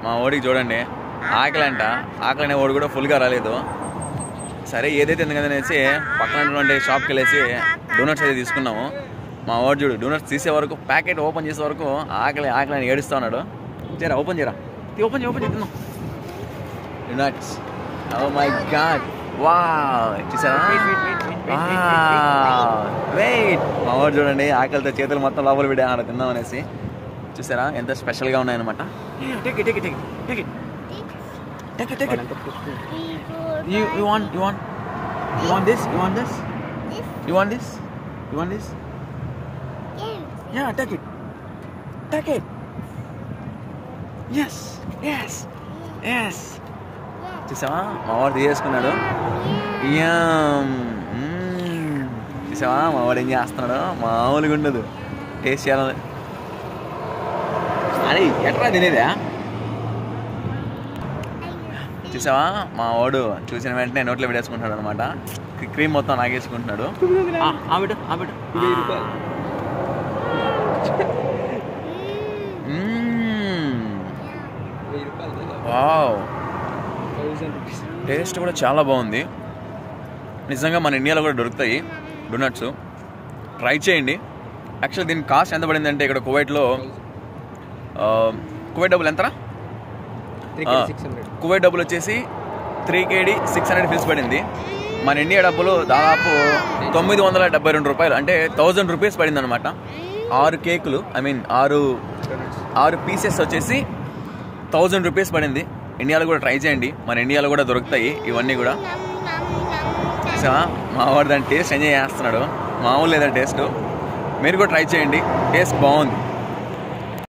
మా ఓడికి చూడండి ఆకలి అంట. ఆకలి అనే ఓడి కూడా ఫుల్గా రాలేదు. సరే ఏదైతే ఎందుకనేసి పక్కన ఉన్నటువంటి షాప్కి వెళ్ళేసి డోనట్స్ అయితే తీసుకున్నాము. మా వాడు చూడు డోనట్స్ తీసే వరకు ప్యాకెట్ ఓపెన్ చేసే వరకు ఆకలి ఆకలి అని ఏడుస్తూ ఉన్నాడు. చేయరా ఓపెన్ చేయరా, ఓపెన్ చేస్తున్నాం donuts. Oh my god, wow చూసారా, వెయిట్. మా వాడు చూడండి ఆకలితో చేతులు మొత్తం లోపల పెట్టి ఆడ తిందాం అనేసి. చూసారా ఎంత స్పెషల్గా ఉన్నాయన్నమాట. Yeah, take it. Yes. చూసావా మా వాడు తీసుకున్నాడు. చూసావా మా వాడు ఏం చేస్తున్నాడు, మామూలుగా ఉండదు. టేస్ట్ చేయాలి. అది ఎట్లా తినేదా. చూసావా మా వాడు చూసిన వెంటనే నోట్లో పెట్టేసుకుంటున్నాడు అనమాట. క్రీమ్ మొత్తం నాగేసుకుంటున్నాడు. వావ్, టేస్ట్ కూడా చాలా బాగుంది. నిజంగా మన ఇండియాలో కూడా దొరుకుతాయి డోనట్స్, ట్రై చేయండి. యాక్చువల్లీ దీని కాస్ట్ ఎంత పడింది అంటే ఇక్కడ కువైట్లో కువైట్ డబ్బులు ఎంతరా, కువైట్ డబ్బులు వచ్చేసి 3 KD 600 ఫీల్స్ పడింది. మన ఇండియా డబ్బులు దాదాపు 972 రూపాయలు, అంటే 1000 రూపీస్ పడింది అనమాట. 6 కేకులు, ఐ మీన్ 6 పీసెస్ వచ్చేసి 1000 రూపీస్ పడింది. ఇండియాలో కూడా ట్రై చేయండి, మన ఇండియాలో కూడా దొరుకుతాయి ఇవన్నీ కూడా. మా వాడు దాని టేస్ట్ ఎంజాయ్ చేస్తున్నాడు, మామూలు లేదా టేస్ట్. మీరు కూడా ట్రై చేయండి, టేస్ట్ బాగుంది.